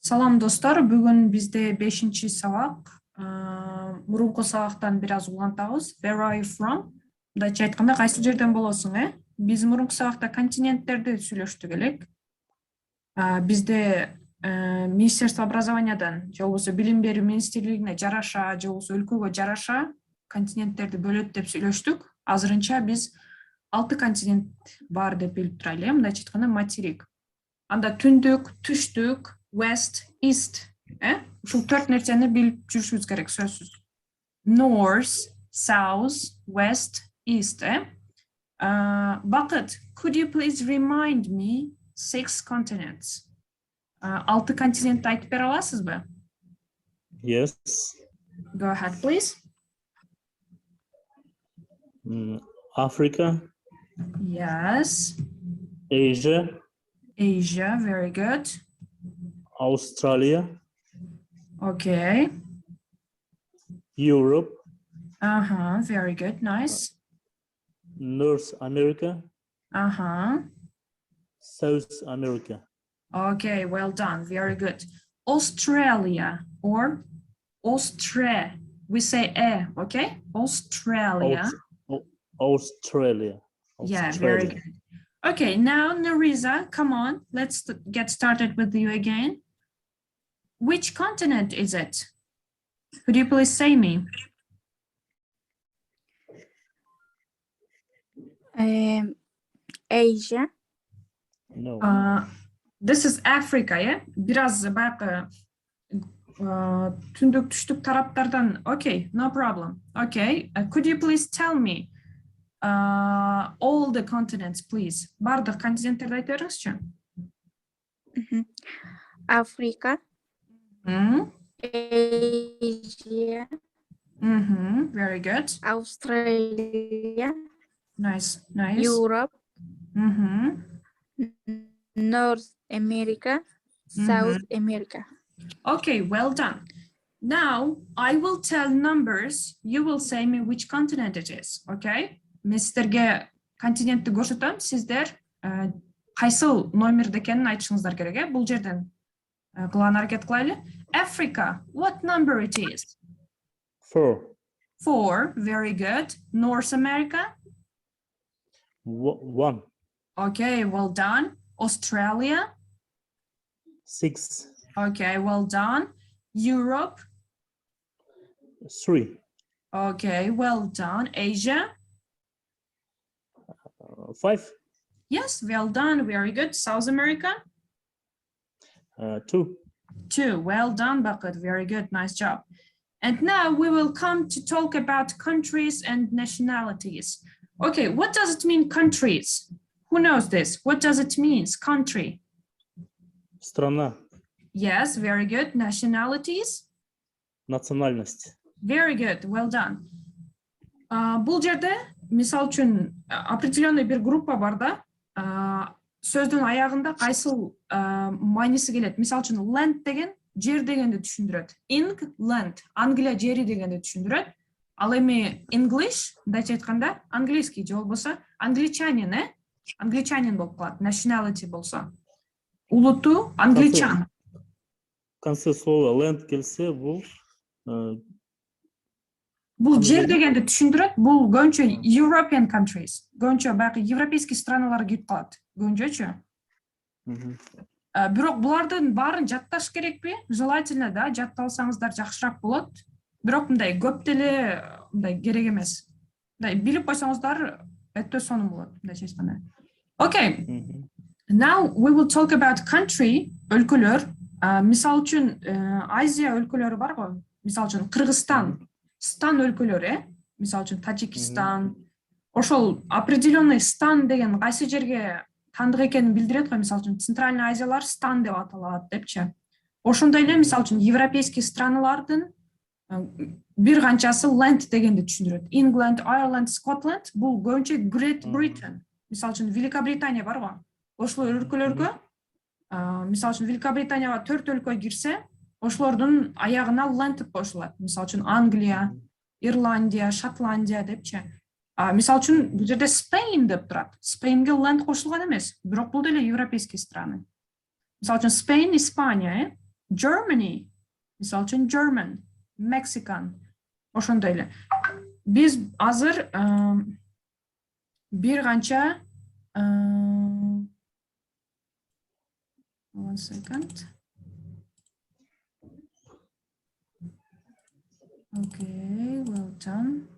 Салам достор, бүгүн бизде 5-чи сабак. Мурунку сабактан бир аз улантабыз. Where are you from? Мындайча айтканда, кайсы жерден болосуң, Биз мурунку сабакта континенттерди сүйлөштүк элек. Бизде Министерство образованиядан, же болбосо билим берүү министрлигине жараша, же болбосо өлкөгө жараша континенттерди бөлөт деп сүйлөштүк. Азырынча биз 6 континент бар деп билип турайлы, мындайча айтканда материк. Анда түндүк, түштүк, west, east, ушул 4 нерсени билип жүрүшүбүз керек сөзсүз. North, south, west, east, Бакыт, could you please remind me 6 continents? 6 континентти айтып бере аласызбы? Yes. Go ahead, please. Africa. Yes. Asia. Asia, very good. Australia. Okay. Europe. Very good, nice. North America. South America. Okay, well done, very good. Australia or Austra. We say okay? Australia. Australia. Yeah, very good. Okay, now Narisa, come on, let's get started with you again. Which continent is it? Could you please say me? Asia. No. This is Africa, yeah? Biraz баягы түндүк түштүк тараптардан. Okay, no problem. Okay, could you please tell me all the continents, please? Бардык континенттерди айтып бериңизчи. Africa. Asia. Very good. Australia. Nice. Europe. North America. South America. Okay, well done. Now I will tell numbers. You will say me which continent it is. Okay? Мен сиздерге континентти көрсөтөм, сиздер кайсыл номерде экенин айтышыңыздар керек, бул жерден кылган аракет кылайлы. Africa, what number it is? 4. 4, very good. North America? 1. Okay, well done. Australia? 6. Okay, well done. Europe? 3. Okay, well done. Asia? 5. Yes, well done. Very good. South America? 2. 2. Well done, Bakit. Very good. Nice job. And now we will come to talk about countries and nationalities. Okay, what does it mean, countries? Who knows this? What does it mean, country? Страна. Yes, very good. Nationalities? Национальность. Very good. Well done. Бул жерде, мисал үчүн, определенный бир группа бар да, сөздүн аягында кайсыл мааниси келет. Мисал үчүн, land деген жер дегенди түшүндүрөт. England, Англия жери дегенди түшүндүрөт. Ал эми English, мындайча айтканда, английский же болбосо англичанин, англичанин болуп калат. Nationality болсо. Улуту англичан. В конце слова land келсе, Бул жер дегенди түшүндүрөт. Бул көбүнчө European countries. Көбүнчө баягы европейский страналар кирип калат. Көбүнчөчү. Бирок булардын баарын жатташ керекпи? Желательно да, жатталсаңыздар жакшыраак болот. Бирок мындай көп деле мындай керек эмес. Мындай билип койсоңуздар өтө сонун болот, мындайча айтканда. Okay. Now we will talk about country, өлкөлөр. Мисал үчүн Азия өлкөлөрү бар го. Мисал үчүн Кыргызстан, стан өлкөлөрү, мисал үчүн Таджикистан. Ошол определенный стан деген кайсы жерге тандык экенин билдирет го. Мисал үчүн Центральный Азиялар стан деп аталат депчи. Ошондой эле мисал үчүн европейский страналардын бир канчасы land дегенди түшүндүрөт. England, Ireland, Scotland бул көбүнчө Great Britain. Мисал үчүн Великобритания бар го. Ошол өлкөлөргө, мисал үчүн Великобританияга 4 өлкө кирсе, ошолордун аягына land деп кошулат. Мисал үчүн Англия, Ирландия, Шотландия депчи. Мисал үчүн бул жерде Spain деп турат. Spainге land кошулган эмес, бирок бул деле европейский страны. Мисал үчүн Spain, Испания, Germany, мисалы үчүн German, Mexican, ошондой эле. Биз азыр бир канча one second. Okay, well done.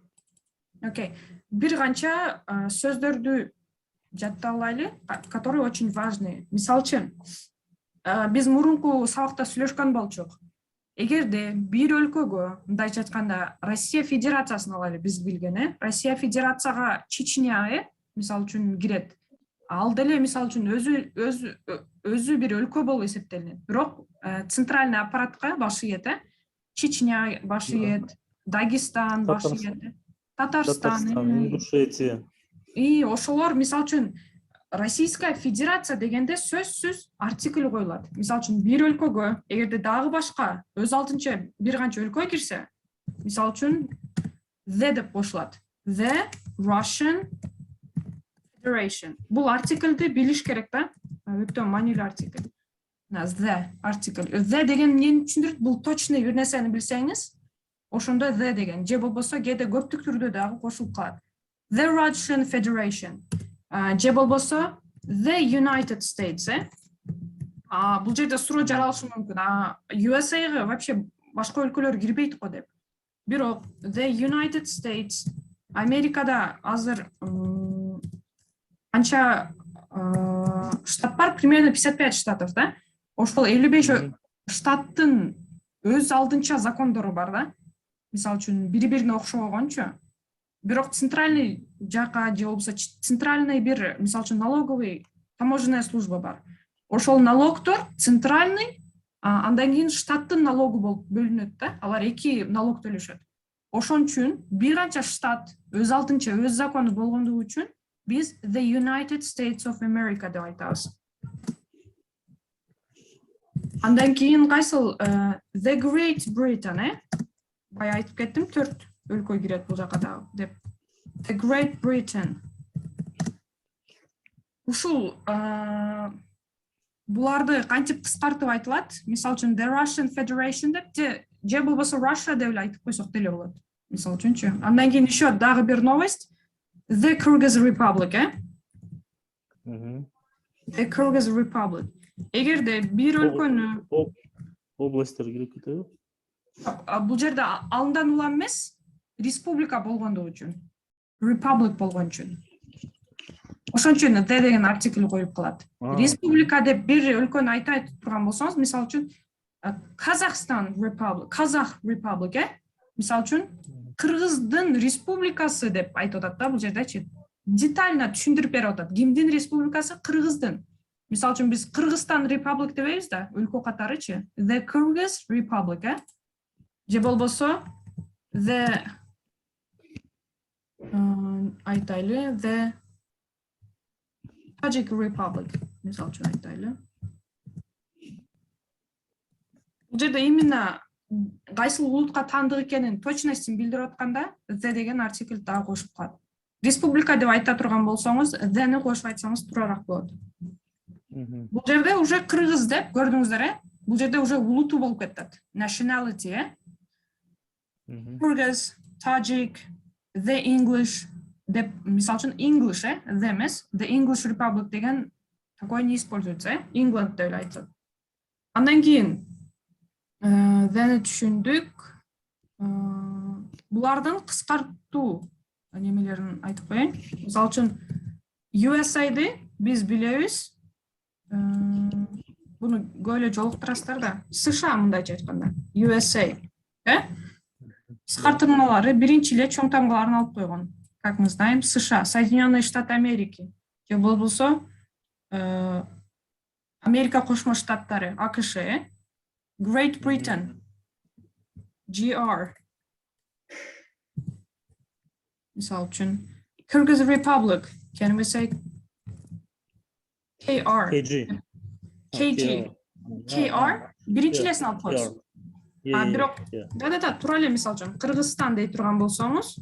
Okay, бир канча сөздөрдү жатталайлы, которые очень важны. Мисалы үчүн, биз мурунку сабакта сүйлөшкөн болчук. Эгерде бир өлкөгө, мындайча айтканда, Россия Федерациясын алайлы, биз билген, Россия Федерацияга Чечня, мисалы үчүн кирет. Ал деле мисалы үчүн өзү бир өлкө болуп эсептелинет. Бирок центральный аппаратка башы ийет, Чечня башы ийет, Дагестан башы ийет, Татарстан, Ингушетия. И ошолор мисалы үчүн Российская Федерация дегенде сөзсүз артикль коюлат. Мисалы үчүн бир өлкөгө эгерде дагы башка өз алдынча бир канча өлкө кирсе, мисалы үчүн the деп кошулат. The Russian Federation. Бул артиклди билиш керек да? Өтө маанилүү артикль. The артикль. The деген эмнени түшүндүрөт? Бул точно бир нерсени билсеңиз, ошондо the деген же болбосо кээде көптүк түрдө дагы кошулуп калат. The Russian Federation. Же болбосо The United States. Бул жерде суроо жаралышы мүмкүн. USA-га вообще башка өлкөлөр кирбейт го деп. Бирок The United States Америкада азыр канча штат бар, примерно 55 штатов, да? Ошол 55 штаттын өз алдынча закондору бар, да? Мисалы үчүн бири-бирине окшогончу. Бирок центральный жака же болбосо центральный бир, мисалы үчүн налоговый таможенная служба бар. Ошол налогтор центральный, андан кийин штаттын налогу болуп бөлүнөт да. Алар эки налог төлөшөт. Ошон үчүн бир канча штат өз алдынча өз закону болгондугу үчүн биз The United States of America деп айтабыз. Андан кийин кайсыл The Great Britain, бай айтып кеттим, 4 өлкө кирет бул жака дагы деп. The Great Britain. Ушул буларды кантип кыскартып айтылат? Мисалы үчүн The Russian Federation деп же болбосо Russia деп эле айтып койсок деле болот. Мисалы үчүнчү. Андан кийин еще дагы бир новость. The Kyrgyz Republic, The Kyrgyz Republic. Эгерде бир өлкөнү областтар кирип кетеби? Бул жерде алындан улам эмес, республика болгондугу үчүн. Republic болгон үчүн. Ошон үчүн the деген артикль коюп калат. Республика деп бир өлкөнү айтып турган болсоңуз, мисалы үчүн Kazakhstan Republic, Kazakh Republic, мисалы үчүн Кыргыздын республикасы деп айтып атат да бул жердечи. Детально түшүндүрүп берип атат. Кимдин республикасы? Кыргыздын. Мисалы үчүн биз Кыргызстан Republic дебейбиз да, өлкө катарычы. The Kyrgyz Republic, же болбосо The айтайлы The Tajik Republic, мисалы үчүн айтайлы. Бул жерде именно кайсыл улутка таандык экенин точностун билдирип атканда the деген артикль дагы кошуп калат. Республика деп айта турган болсоңуз the-ни кошуп айтсаңыз туурараак болот. Бул жерде уже кыргыз деп көрдүңүздөр, бул жерде уже улуту болуп кетет. Nationality, Kyrgyz, Tajik, the English деп, мисалы үчүн English, the эмес, the English Republic деген такой не используется, England деп айтылат. Андан кийин the-ни түшүндүк. Булардын кыскартуу немелерин айтып коеюн. Мисалы үчүн USA-ды биз билебиз. Буну көйлө жолуктурасыздар да. США мындайча айтканда. USA. Кыскартырмалары биринчи эле чоң тамгаларын алып койгон. Как мы знаем, США, Соединенные Штаты Америки. Же болбосо Америка Кошмо Штаттары, АКШ, Great Britain, GR. Мисалы үчүн Kyrgyz Republic, can we say KR? KG. KR биринчи элесин алып коесуз. Бирок да тура эле мисалы үчүн Кыргызстан дей турган болсоңуз,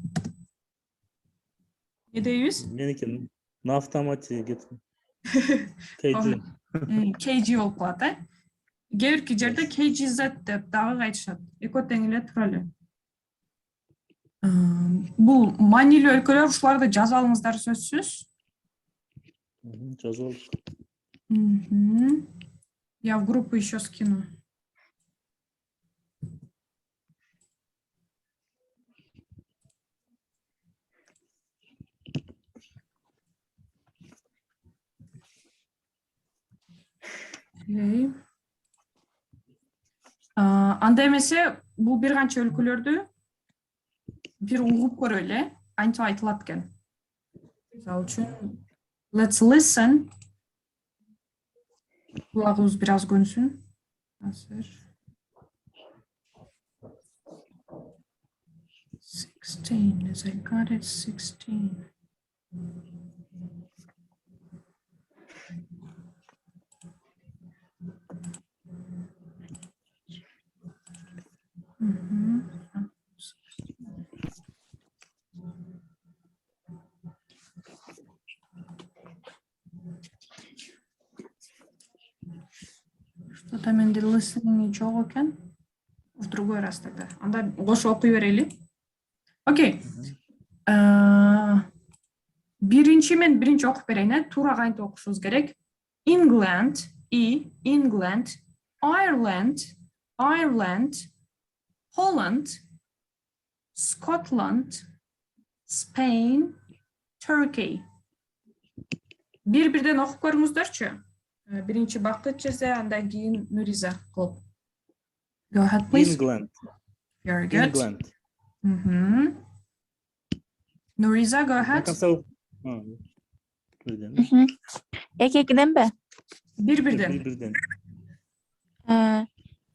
не дейбиз? Меники на автомате кетти. KG болуп калат, кээ бирки жерде KGZ деп дагы айтышат. Экөө тең эле тура эле. Бул маанилүү өлкөлөр, ушуларды жазып алыңыздар сөзсүз. Жазып алдык. Я в группу еще скину. Окей. Анда эмесе бул бир канча өлкөлөрдү бир угуп көрөлү, антип айтылат экен. Мисалы үчүн, let's listen. Кулагыбыз бир аз көнсүн. Азыр. 16, as I got it, 16. Что-то менде listening жок экен. В другой раз тогда. Анда кошуп окуй берели. Окей. Биринчи окуп берейин, туура кантип окушубуз керек. England, England, Ireland, Holland, Scotland, Spain, Turkey. Бир-бирден окуп көрүңүздөрчү. Биринчи Бакыт жаза, андан кийин Нуриза кылып. Go ahead, please. England. Very good. England. Nuriza, go ahead. Экекиден бе? Бир-бирден.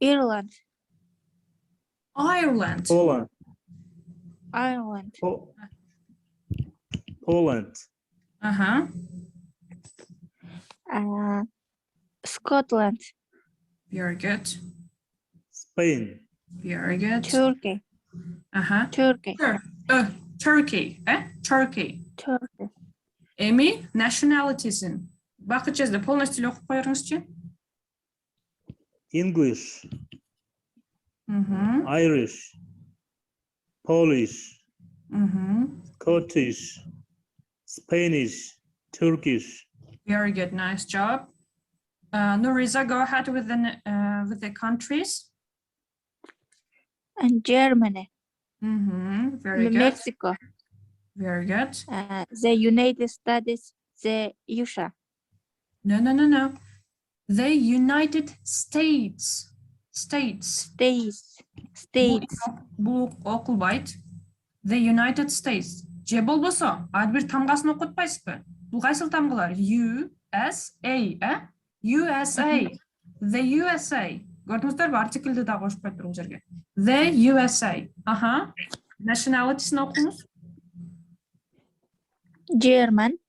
Ireland. Ireland. Poland. Scotland. Very good. Spain. Very good. Turkey. Turkey. Turkey. Turkey. Эми, nationalities'in. Бакыт жазды полностью окуп коюңузчу. English. Irish. Polish. Scottish. Spanish. Turkish. Very good, nice job. Nuriza, go ahead with the countries. And Germany. Very good. Mexico. Very good. The United States. The USA. No. The United States. States. Бул окулбайт. The United States. Же болбосо, ар бир тамгасын окутпайсызбы? Бул кайсыл тамгалар? USA, USA. The USA. Көрдүңүздөрбү? Артиклди да кошпой туруп жерге. The USA. Nationalities окуңуз. German.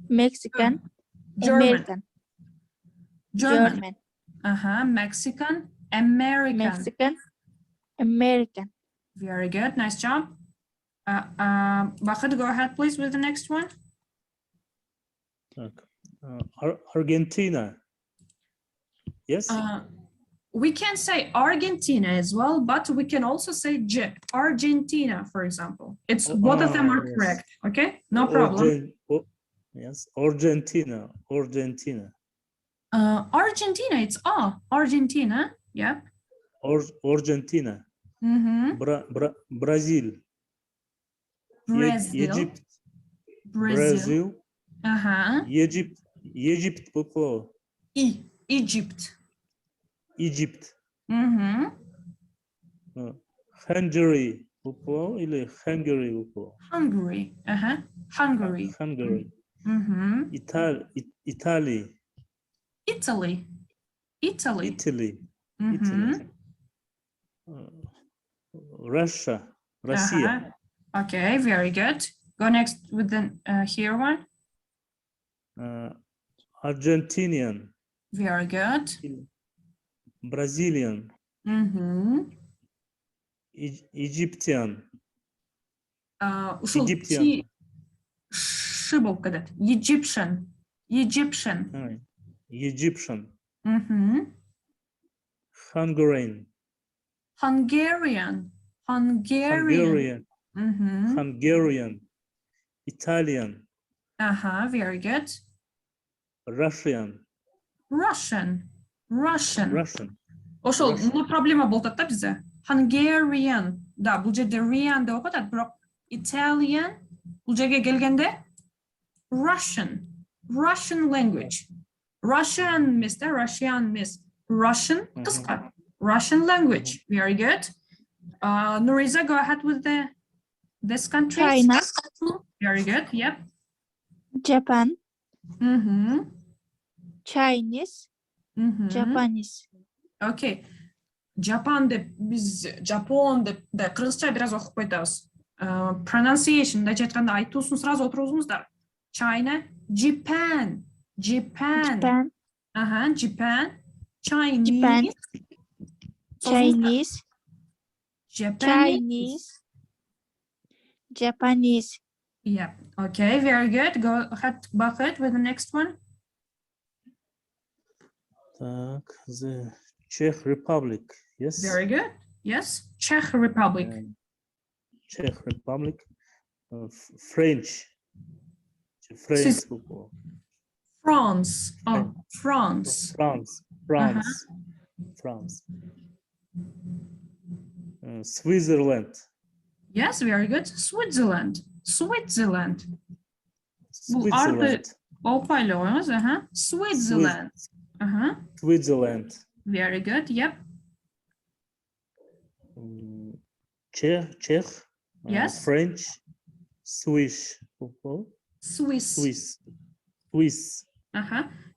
Mexican. American. German. Mexican. American. Very good. Nice job. Bakır, go ahead, please, with the next one. Argentina. Yes? We can say Argentina as well, but we can also say Argentina, for example. It's both of them are correct. Okay, no problem. Yes, Argentina. Argentina, it's Argentina. Yeah. Argentina. Brazil. Egypt. Brazil. Egypt. Egypt. Hungary. Hungary. Hungary. Italy. Russia. Okay, very good. Go next with the here one. Argentinian. Very good. Brazilian. Egyptian. Egyptian. Egyptian. Egyptian. Hungarian. Hungarian. Hungarian. Hungarian. Hungarian. Italian. Very good. Russian. Russian. Russian. Russian. Ошол мына проблема болуп атат да бизде. Hungarian. Да, бул жерде Rian деп окутат, бирок Italian бул жерге келгенде Russian. Russian language. Russian эмес да, Russian эмес. Russian кыска. Russian language. Very good. Nuriza, go ahead with this country. China. Very good. Yep. Japan. Chinese. Japanese. Okay. Japan деп биз Жапон деп да кыргызча бир аз окуп койтабыз. Pronunciation мындайча айтканда айтуусун сразу отургузуңуздар. China, Japan. Japan. Japan. Japan. Chinese. Japan. Chinese. Japanese. Japanese. Yeah. Okay, very good. Go ahead, Bucket, with the next one. Так, the Czech Republic. Yes. Very good. Yes. Czech Republic. Czech Republic. French. French. France. Oh, France. France. France. France. Switzerland. Yes, very good. Switzerland. Switzerland. Switzerland. Switzerland. Switzerland. Very good. Yep. Czech. Yes. French. Swiss. Swiss. Swiss.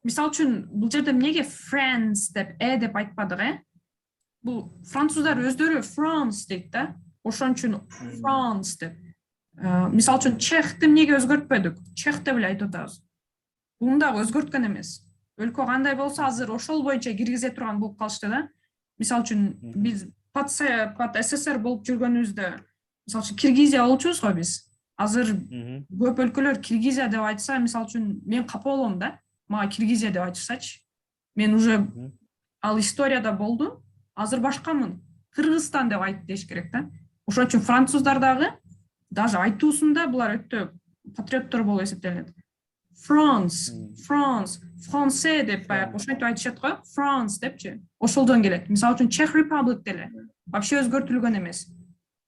Мисал үчүн бул жерде эмнеге France деп деп айтпадык, Бул француздар өздөрү France дейт да. Ошон үчүн France деп. Мисал үчүн Чехти эмнеге өзгөртпөдүк? Чех деп эле айтып атабыз. Буну дагы өзгөрткөн эмес. Өлкө кандай болсо азыр ошол боюнча киргизе турган болуп калышты да. Мисал үчүн биз под СССР болуп жүргөнүбүздө, мисал үчүн Киргизия болчубуз го биз. Азыр көп өлкөлөр Киргизия деп айтса, мисал үчүн мен капа болом да. Мага Киргизия деп айтышсачы. Мен уже ал историяда болдум. Азыр башкамын. Кыргызстан деп айт деш керек да. Ошон үчүн француздар дагы даже айтуусунда булар өтө патриоттор болуп эсептелет. France, Français деп баягы ошентип айтышат го. France депчи. Ошолдон келет. Мисал үчүн Czech Republic деле. Вообще өзгөртүлгөн эмес.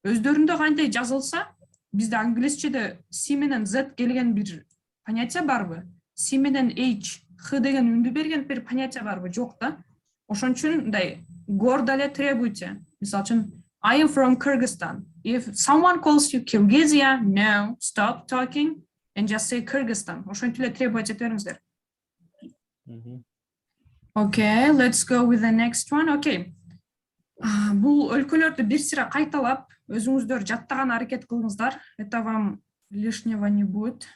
Өздөрүндө кантип жазылса, бизде англисчеде C менен Z келген бир понятие барбы? C менен H, H деген үндү берген бир понятие барбы? Жок да. Ошон үчүн мындай гордо эле требуйте. Мисал үчүн I am from Kyrgyzstan. If someone calls you Kyrgyzia, no, stop talking and just say Kyrgyzstan. Ошентип эле требовать этериңиздер. Okay, let's go with the next one. Okay. Бул өлкөлөрдү бир сыра кайталап, өзүңүздөр жаттаган аракет кылыңыздар. Это вам лишнего не будет.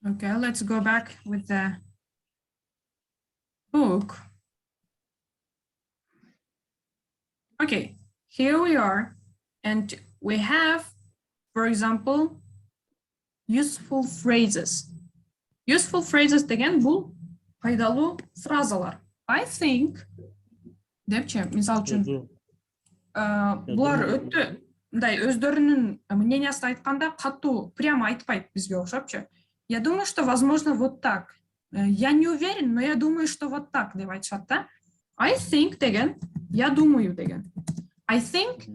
Okay, let's go back with the book. Okay, here we are, and we have, for example, useful phrases. Useful phrases деген бул пайдалуу фразалар. I think депчи, мисал үчүн, булар өтө мындай өздөрүнүн мнениясын айтканда катуу прямо айтпайт бизге окшопчу. Я думаю, что возможно вот так. Я не уверен, но я думаю, что вот так деп айтышат да. I think деген, я думаю деген. I think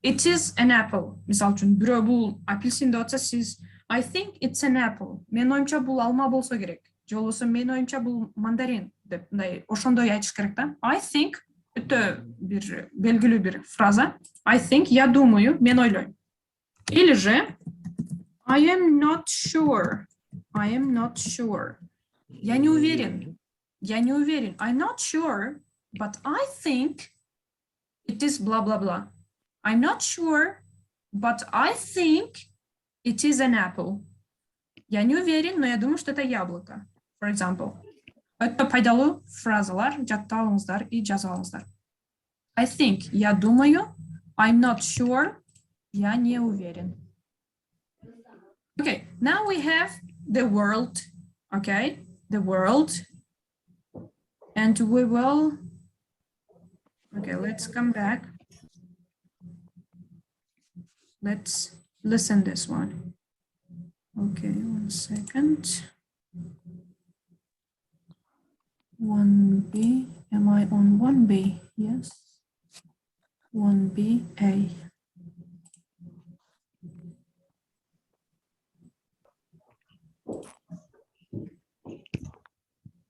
it is an apple. Мисал үчүн, бирөө бул апельсин деп атса, сиз I think it's an apple. Мен оюмча бул алма болсо керек. Же болбосо мен оюмча бул мандарин деп мындай ошондой айтыш керек да. I think өтө бир белгилүү бир фраза. I think, я думаю, мен ойлойм. Или же I am not sure. I am not sure. Я не уверен. Я не уверен. I'm not sure, but I think it is blah blah blah. I'm not sure, but I think it is an apple. Я не уверен, но я думаю, что это яблоко. For example. Это пайдалуу фразалар, жаттап алыңыздар и жазып алыңыздар. I think, я думаю. I'm not sure, я не уверен. Okay, now we have the world, okay? The world. And we will Okay, let's come back. Let's listen this one. Okay, 1 second. 1B, am I on 1B? Yes. 1BA.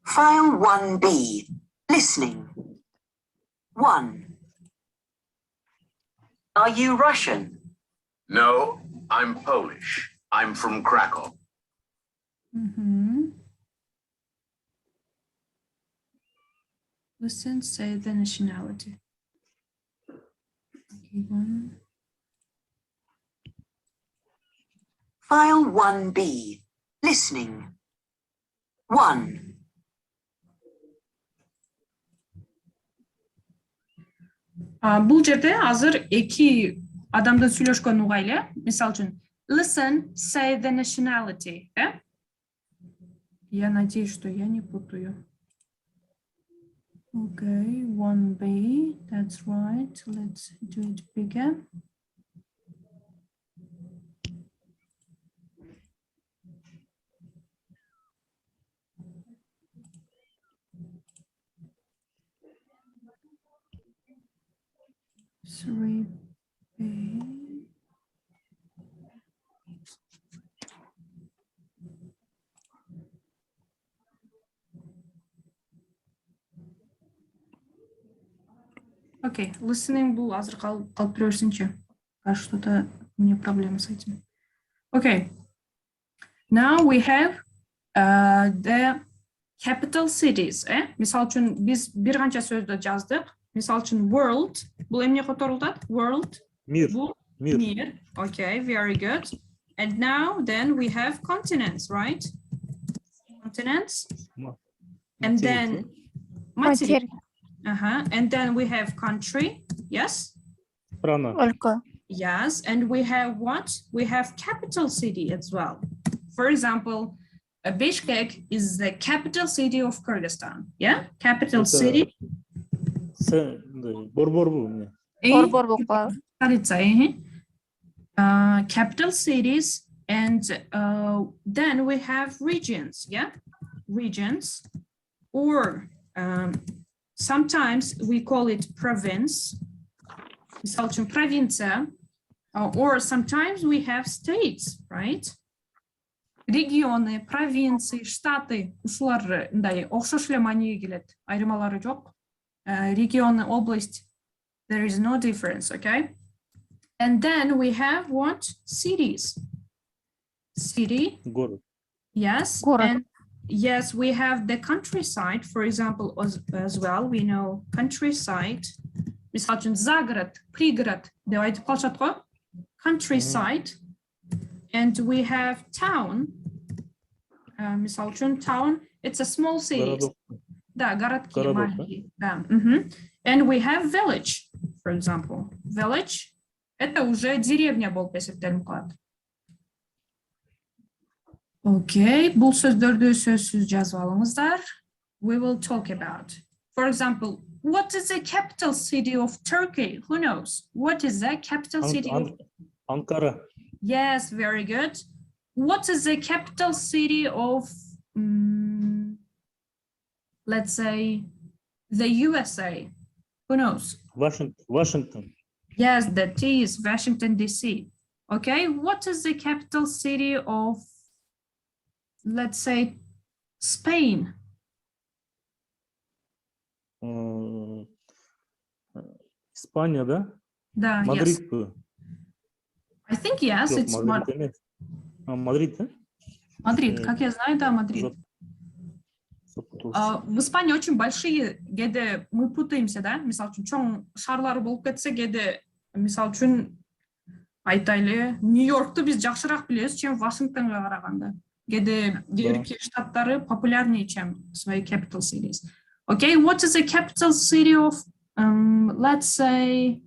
File 1B, listening. 1. Are you Russian? No, I'm Polish. I'm from Krakow. Listen, say the nationality. Okay, 1. File 1B, listening. 1. Бул жерде азыр эки адамдын сүйлөшкөнү угайлы. Мисал үчүн, listen, say the nationality. Я надеюсь, что я не путаю. Okay, 1B, that's right. Let's do it bigger. Three B. Окей, listening бул азыр калып тура берсинчи. Что-то у меня проблемы с этим. Okay. Now we have the capital cities. Мисал үчүн биз бир канча сөздү жаздык. Мисал үчүн world, бул эмне которулат? World. Мир. Мир. Okay, very good. And now then we have continents, right? Continents. And then материк. And then we have country. Yes. Страна. Өлкө. Yes, and we have what? We have capital city as well. For example, Bishkek is the capital city of Kyrgyzstan. Yeah, capital city. Борбор. Борбор болуп калат. Capital cities, and then we have regions. Yeah, regions, or sometimes we call it province. Мисал үчүн провинция. Or sometimes we have states, right? Регионы, провинции, штаты, ушулар мындай окшош эле мааниге келет. Айырмалары жок. Регионы, область, there is no difference, okay? And then we have what? Cities. City. Город. Yes. Город. And yes, we have the countryside, for example, as well. We know countryside. Мисал үчүн загород, пригород деп айтып калышат го. Countryside. And we have town. Мисал үчүн town, it's a small city. Да, городки маленькие. Да. And we have village, for example. Village — это уже деревня болуп эсептелип калат. Окей, бул сөздөрдү сөзсүз жазып алыңыздар. We will talk about. For example, what is the capital city of Turkey? Who knows? What is the capital city of Ankara. Yes, very good. What is the capital city of, let's say, the USA? Who knows? Washington. Yes, that is Washington, D.C. Okay, what is the capital city of, let's say, Spain? Испания, да? Да, Мадрид. yes. I think yes, it's Мадрид. Мадрид, да? Мадрид, как я знаю, да, Мадрид. В Испании очень большие, кээде мы путаемся, да? Мисал үчүн чоң шаарлары болуп кетсе, кээде мисал үчүн айтайлы, Нью-Йоркту биз жакшыраак билебиз, чем Вашингтонго караганда. Кээде кээ штаттары популярнее, чем свои capital cities. Okay, what is the capital city of, let's say,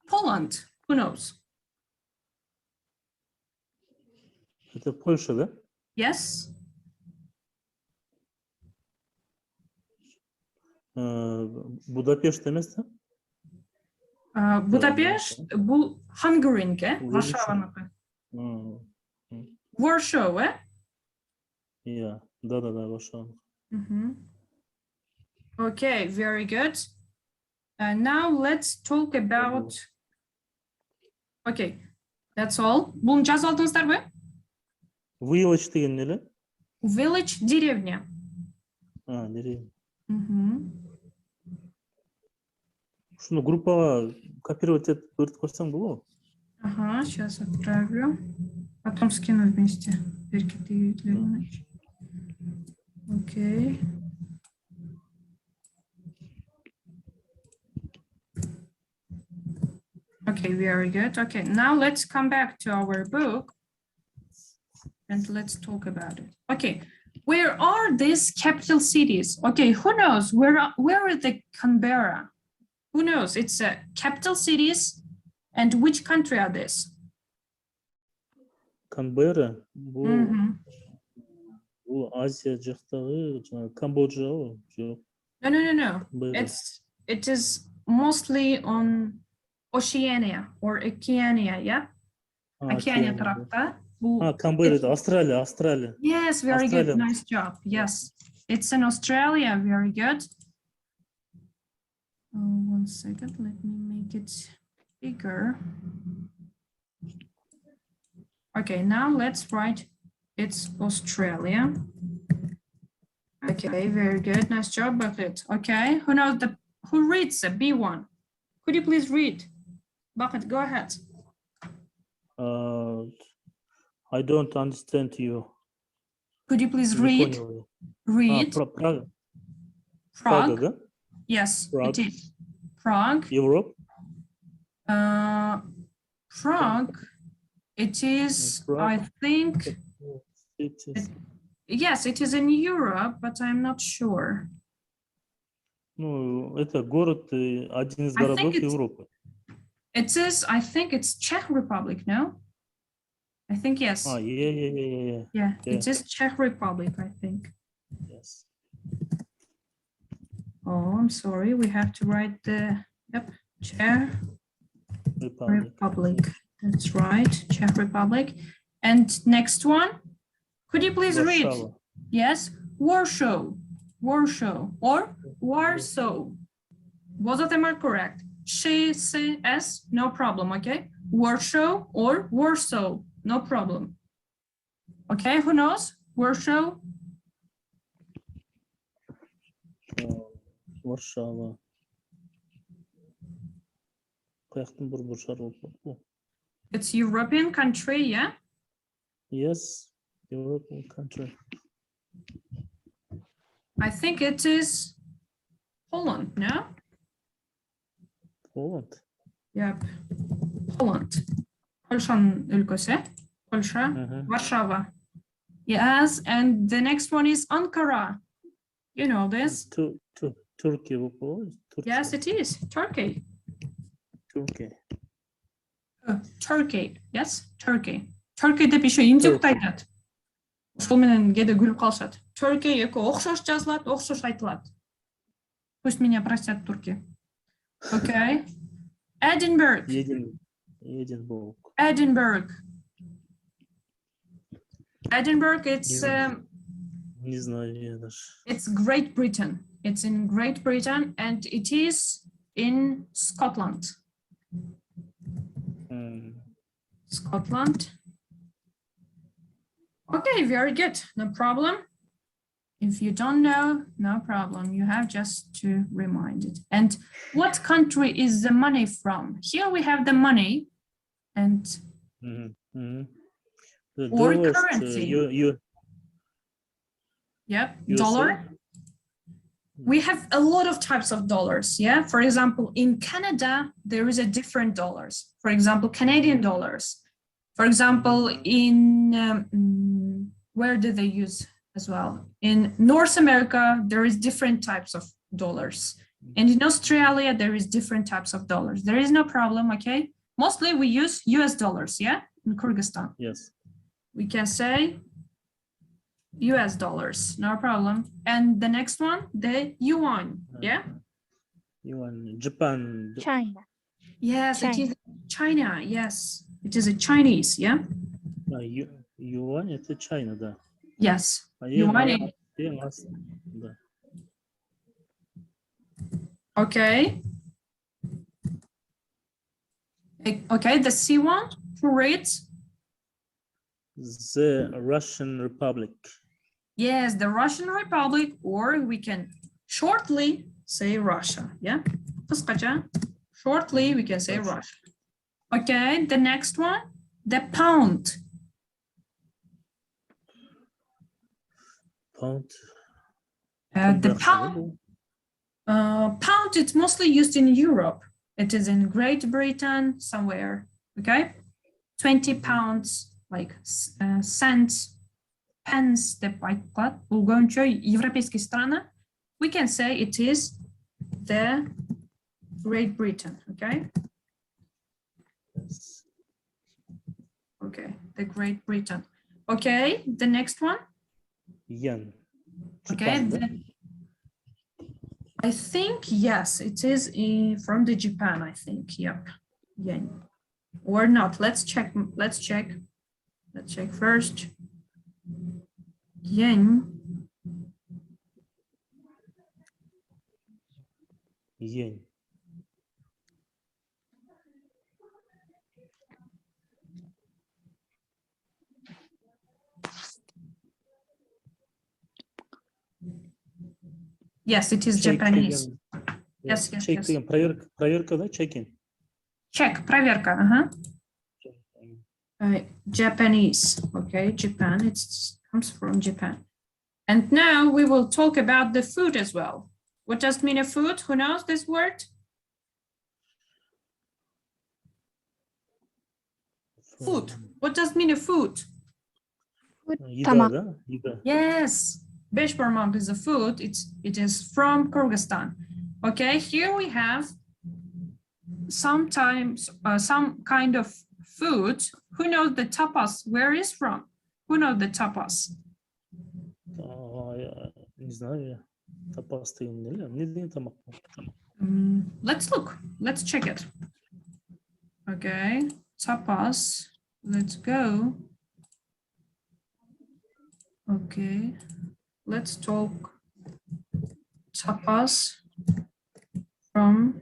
Poland? Who knows? Это Польша, да? Yes. Будапешт емес та? Будапешт бул Hungary, Варшаваныкы. Warsaw, Yeah, да, Варшава. Okay, very good. Now let's talk about. Okay, that's all. Bunu жазып алдыңыздарбы? Village деген не эле? Village, деревня. Деревня. Шуну группага копировать этип өтүп койсоң болобу? Ага, сейчас отправлю. Потом скину вместе. Окей. Okay, very good. Okay, now let's come back to our book and let's talk about it. Okay, where are these capital cities? Okay, who knows? Where are the Canberra? Who knows? It's capital cities, and which country are these? Canberra. Бул Азия жактагы Камбоджа. No. It is mostly on Oceania or Oceania, yeah? Oceania tarafta. Canberra, Australia. Yes, very good. Nice job. Yes, it's in Australia. Very good. One second, let me make it bigger. Okay, now let's write it's Australia. Okay, very good. Nice job, Bakrit. Okay, who reads the B1? Could you please read? Bakrit, go ahead. I don't understand you. Could you please read? Read. Prague. Yes, Prague. it is. Prague. Europe. Prague. It is, I think. Yes, it is in Europe, but I'm not sure. Ну, это город, один из городов Европы. It is, I think it's Czech Republic, no? I think yes. Yeah. It is Czech Republic, I think. Yes. Oh, I'm sorry. We have to write the, Czech Republic. That's right, Czech Republic. And next one, could you please read? Yes, Warsaw or Warsaw. Both of them are correct. She, C, S, no problem, okay? Warsaw or Warsaw, no problem. Okay, who knows? Warsaw? Варшава. It's European country, yeah? Yes, European country. I think it is Poland, no? Poland. Yep, Poland. Polshan ülkesi. Polsha, Warsaw. Yes, and the next one is Ankara. You know this? Turkey. Yes, it is. Turkey. Turkey. Yes, Turkey. Turkey деп еще интеллект айтады. Ошол менен кээде күлүп калышат. Turkey эко окшош жазылат, окшош айтылат. Пусть меня простят турки. Okay. Edinburgh. Edinburgh, it's Не знаю я даже. It's Great Britain. It's in Great Britain and it is in Scotland. Scotland. Okay, very good. No problem. If you don't know, no problem. You have just to remind it. And what country is the money from? Here we have the money and or currency. Yep, dollar. We have a lot of types of dollars, yeah? For example, in Canada, there is a different dollars. For example, Canadian dollars. For example, in, where do they use as well? In North America, there is different types of dollars. And in Australia, there is different types of dollars. There is no problem, okay? Mostly we use US dollars, yeah? In Kyrgyzstan. Yes. We can say US dollars, no problem. And the next one, the yuan, yeah? Yuan, Japan. China. Yes, it China. is China, yes. It is a Chinese, yeah? Юань это China, да. Yes. А Yuan, да. okay. Okay, the C one, who reads? The Russian Republic. Yes, the Russian Republic, or we can shortly say Russia, yeah? Кыскача, shortly we can say Russia. Okay, the next one, the pound. Pound. The pound, pound is mostly used in Europe. It is in Great Britain, somewhere, okay? 20 pounds, like cents, pence деп айтылады. Бұл көбінше европейский страна. We can say it is the Great Britain, okay? Okay, the Great Britain. Okay, the next one. Yen. Okay, Japan, да? I think, yes, it is from the Japan, I think, yep. Yen. Or not, let's check first. Yen. Yen. Yes, it is Check Japanese. again. Yes, yes, Check yes. again. Проверка, да? Checking. Check, проверка, Japanese, okay, Japan, it comes from Japan. And now we will talk about the food as well. What does mean a food? Who knows this word? Food. What does mean a food? Еда, да? Еда. Yes, beshbarmak is a food. It is from Kyrgyzstan. Okay, here we have sometimes some kind of food. Who knows the tapas? Where is from? Who knows the tapas? Не знаю я. Тапас не тамак. Let's look. Let's check it. Okay, tapas. Let's go. Okay, let's talk tapas from.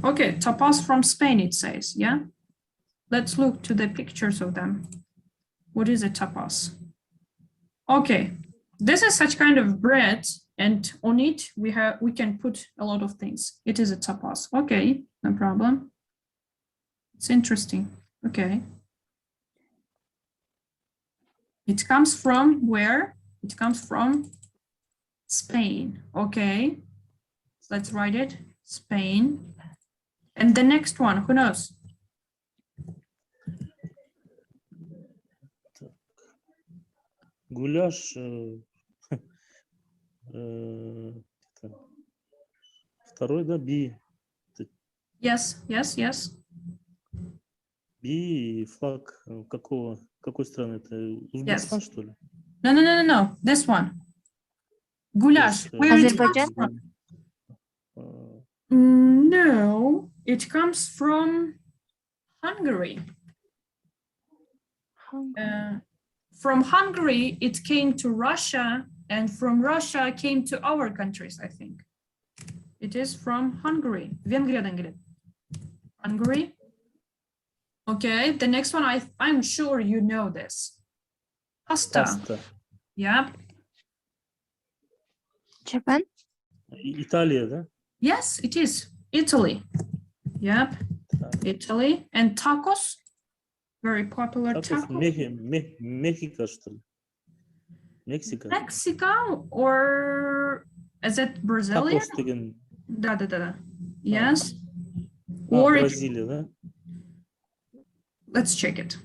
Okay, tapas from Spain, it says, yeah? Let's look to the pictures of them. What is a tapas? Okay, this is such kind of bread, and on it we can put a lot of things. It is a tapas. Okay, no problem. It's interesting. Okay. It comes from where? It comes from Spain. Okay, let's write it. Spain. And the next one, who knows? Гуляш. Второй, да, би. Yes, yes, yes. Би, флаг какой страны это? Узбекистан, что ли? No. This one. Goulash. Yes, Where it Azerbaijan? comes from? No, it comes from Hungary. From Hungary, it came to Russia, and from Russia came to our countries, I think. It is from Hungary. Венгриядан келет. Hungary. Okay, the next one, I'm sure you know this. Pasta. Паста. Yeah. Japan. Италия, да? Yes, it is. Italy. Yep. Italy. And tacos. Very popular Tacos, tacos. Мехико, что ли? Мексика. Mexico, or is it Brazilian? Tacos деген. Да. Yes. Or it, Бразилия, да? let's check it.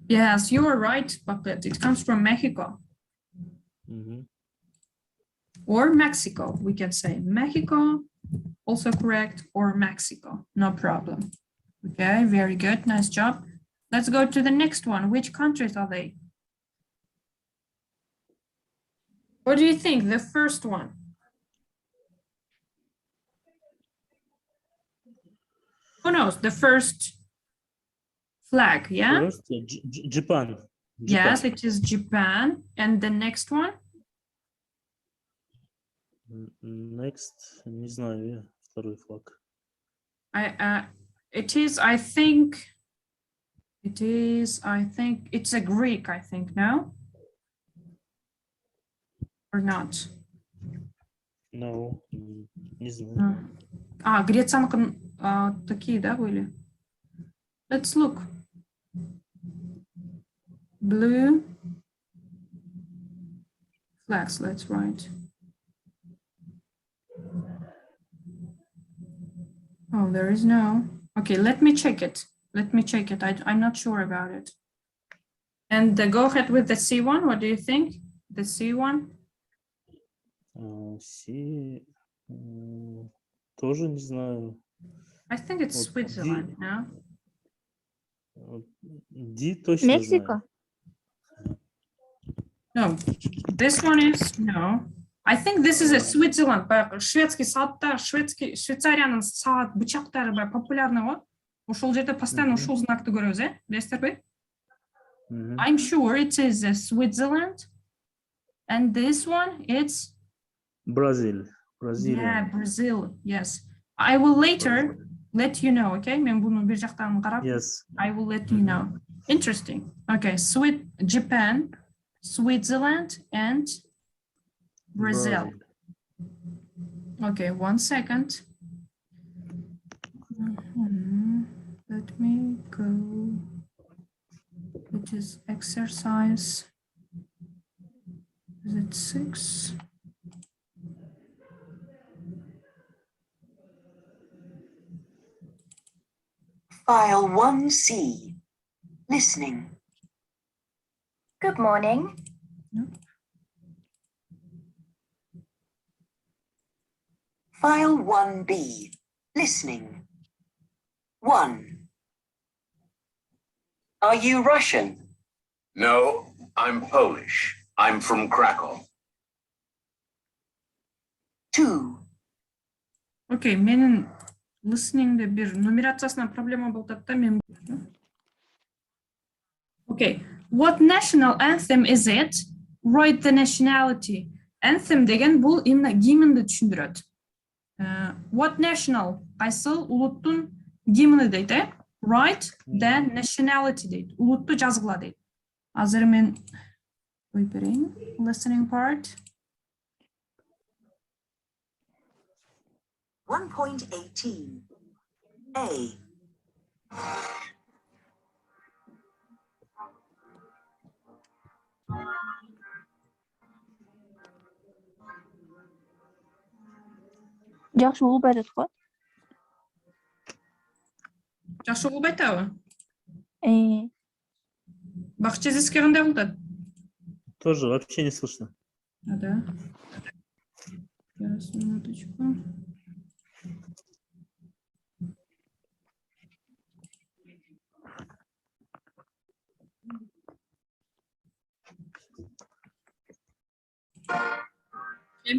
Yes, you are right, Bucket. It comes from Mexico. Мгм. Or Mexico, we can say Mexico. also correct, or Mexico, no problem. Okay, very good, nice job. Let's go to the next one. Which countries are they? What do you think, the first one? Who knows, the first flag, yeah? First, Japan. Yes, it is Japan. And the next one? Next, не знаю, второй флаг. It is, I think, it's a Greek, I think, no? Or not? No, не знаю. Грецияныкын такие, да, были? Let's look. Blue flags, let's write. Oh, there is no. Okay, let me check it. I'm not sure about it. And go ahead with the C one. What do you think? The C one? C, тоже не знаю. I think it's Switzerland, no? D точно Mexico. знаю. No, this one is no. I think this is a Switzerland. Шведский саатта, Швейцарияның саат бычактары популярны ғой. Ошол жерде постоянно ушул знакты көрөбүз, билесиздерби? I'm sure it is Switzerland. And this one, it's Brazil. Yeah, Brazil. Yes. I will later let you know, okay? Мен буну бир жактан карап, Yes. I will let you know. Interesting. Okay, Japan, Switzerland, and Brazil. Okay, 1 second. Let me go. It is exercise. Is it 6? File 1C. Listening. Good morning. File 1B. Listening. 1. Are you Russian? No, I'm Polish. I'm from Krakow. 2. Okay, менин listening'de bir numerациясына проблема болуп атат да мен. Okay, what national anthem is it? Write the nationality. Anthem деген бул именно гимнди түшүндүрөт. What national? Кайсыл улуттун гимни дейт, Write the nationality дейт. Улутту жазгыла дейт. Азыр мен коюп берейин. Listening part. 1.18. A. Жакшы угуп атат го. Жакшы угуп айтабы? Э, Бакча здесь кандай болуп атат? Тоже вообще не слышно. Да. Сейчас, минуточку.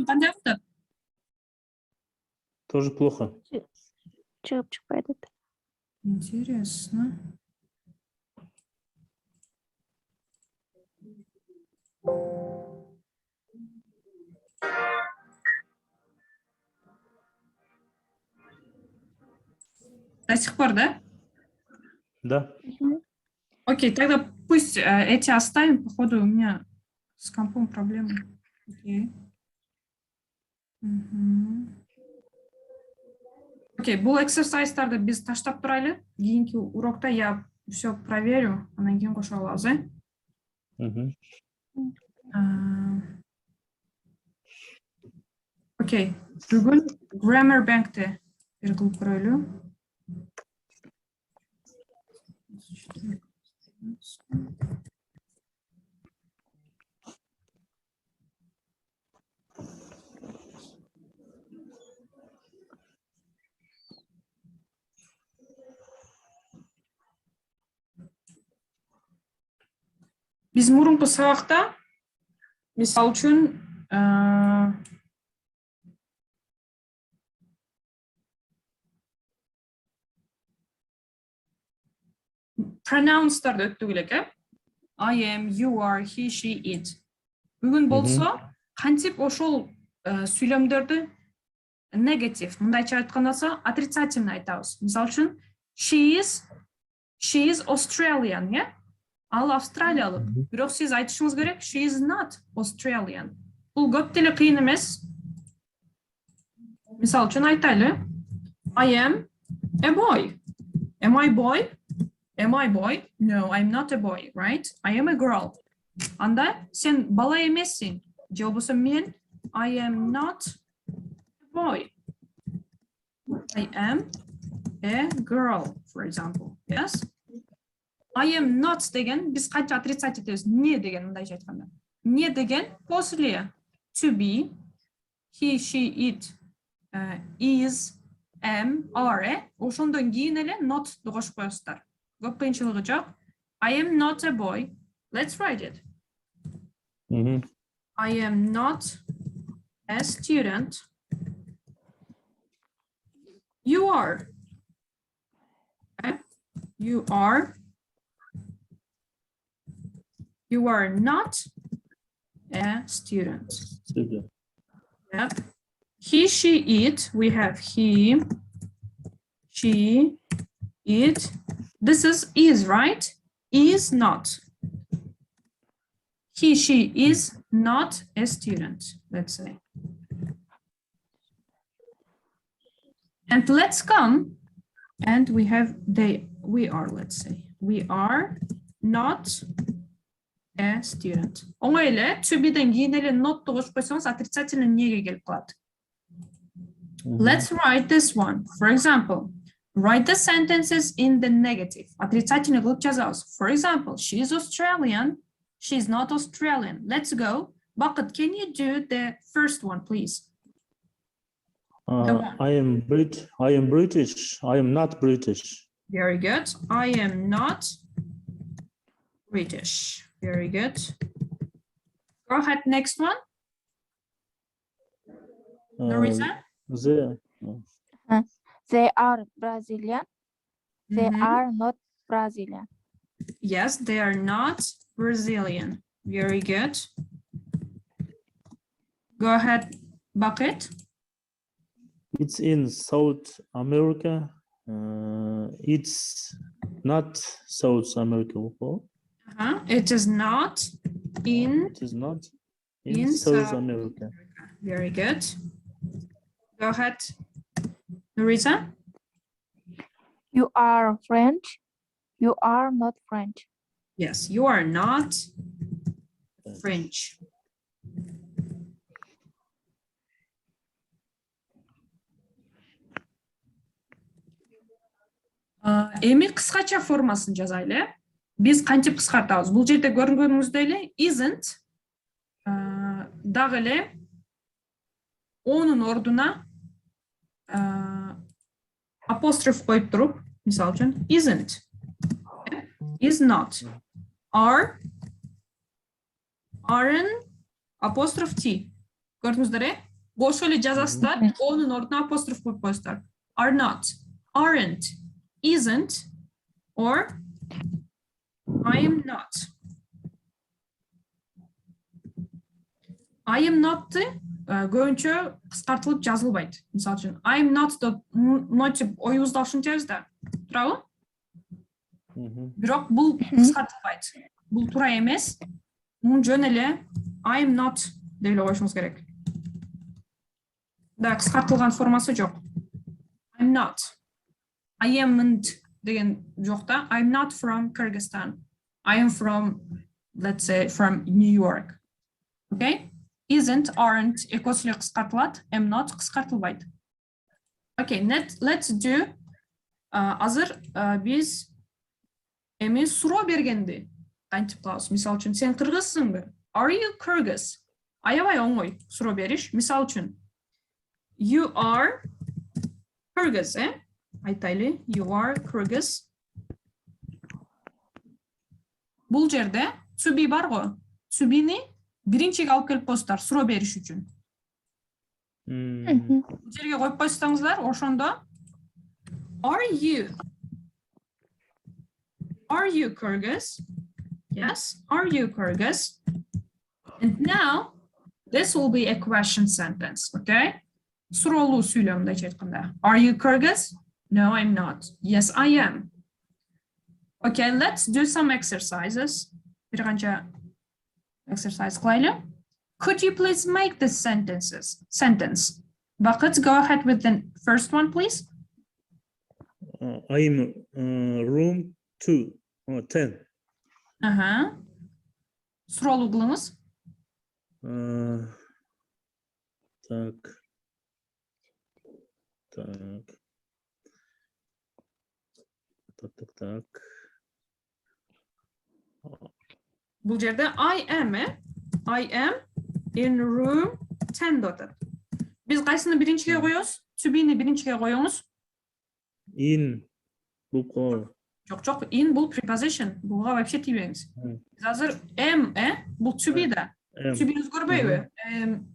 Кандай болуп атат? Тоже плохо. чыгып чыкпай атат. Интересно. До сих пор, да? Да. Окей, тогда пусть эти оставим. Походу, у меня с компом проблемы. Окей. Окей, бул эксерсайздарды биз таштап турайлы. Кийинки урокта я все проверю, анан кийин кошо алабыз, Окей, бүгүн grammar bank'te бир кылып көрөлү. Биз мурунку сабакта мисал үчүн pronouncetарды өттүк элек, I am, you are, he, she, it. Бүгүн болсо, кантип ошол сүйлөмдөрдү негатив, мындайча айтканда отрицательно айтабыз. Мисал үчүн, she is Australian, yeah? Ал австралиялык. Бирок сиз айтышыңыз керек, she is not Australian. Бул көп деле кыйын эмес. Мисал үчүн айтайлы, I am a boy. Am I boy? Am I boy? No, I'm not a boy, right? I am a girl. Анда сен бала эмессиң. Же болбосо мен I am not a boy. I am a girl, for example. Yes? I am not деген биз канча отрицать этебиз? Не деген мындайча айтканда. Не деген после to be, he, she, it, is, am, are, ошондон кийин эле not кошуп коесуздар. Көп кыйынчылыгы жок. I am not a boy. Let's write it. I am not a student. You are. Okay. You are. You are not a student. Yep. He, she, it. We have he, she, it. This is, right? Is not. He, she is not a student, let's say. And let's come, and we have we are, let's say. We are not a student. Оңой эле, to be-ден кийин эле not кошуп койсоңуз, отрицательный неге келип калат. Let's write this one. For example, write the sentences in the negative. Отрицательный кылып жазабыз. For example, she is Australian. She's not Australian. Let's go. Bakıt, can you do the first one, please? I am British. I am not British. Very good. I am not British. Very good. Go ahead, next one. Larissa? They are Brazilian. They are not Brazilian. Yes, they are not Brazilian. Very good. Go ahead, Bucket. It's in South America. It's not South America. It is not in. It is not in South America. Very good. Go ahead, Larissa. You are French. You are not French. Yes, you are not French. Эми кыскача формасын жазайлы. Биз кантип кыскартабыз? Бул жерде көргөнүңүздөй эле isn't дагы эле онун ордуна апостроф коюп туруп, мисалы үчүн isn't, is not, are, aren't, апостроф t. Көрдүңүздөр, кошо эле жазасыздар, онун ордуна апостроф коюп коесуздар. Are not, aren't, isn't, or I am not. I am not көбүнчө кыскартылып жазылбайт. Мисалы үчүн I am not деп нотип оюбузда ушунчабыз да. Туурабы? Бирок бул кыскартылбайт. Бул туура эмес. Мун жөн эле I am not деп эле коюшуңуз керек. Да, кыскартылган формасы жок. I'm not. I amn't деген жок да. I'm not from Kyrgyzstan. I am from, let's say, from New York. Okay? Isn't, aren't, экосу эле кыскартылат. Am not кыскартылбайт. Okay, let's do. Азыр биз эми суроо бергенди кантип кылабыз? Мисалы үчүн, сен кыргызсыңбы? Are you Kyrgyz? Аябай оңой суроо бериш. Мисалы үчүн, you are Kyrgyz, Айтайлы, you are Kyrgyz. Бул жерде to be бар го. To be'ни биринчиге алып келип коесуздар суроо бериш үчүн. Бул жерге коюп койсоңуздар, ошондо Are you Kyrgyz? Yes. Are you Kyrgyz? And now this will be a question sentence, okay? Суроолуу сүйлөмдө айтканда. Are you Kyrgyz? No, I'm not. Yes, I am. Okay, let's do some exercises. Bir канча exercise кылайлы. Could you please make this sentence? Bakıt, go ahead with the first one, please. I'm room 10. Суроолуу кылыңыз. Так. Бул жерде I am in room 10 деп атат. Биз кайсыны биринчиге коебуз? To be'ни биринчиге коюңуз. In. Бул Жок, in бул preposition. Буга вообще тийбеңиз. Биз азыр am, бул to be да. To be өзгөрбөйбү?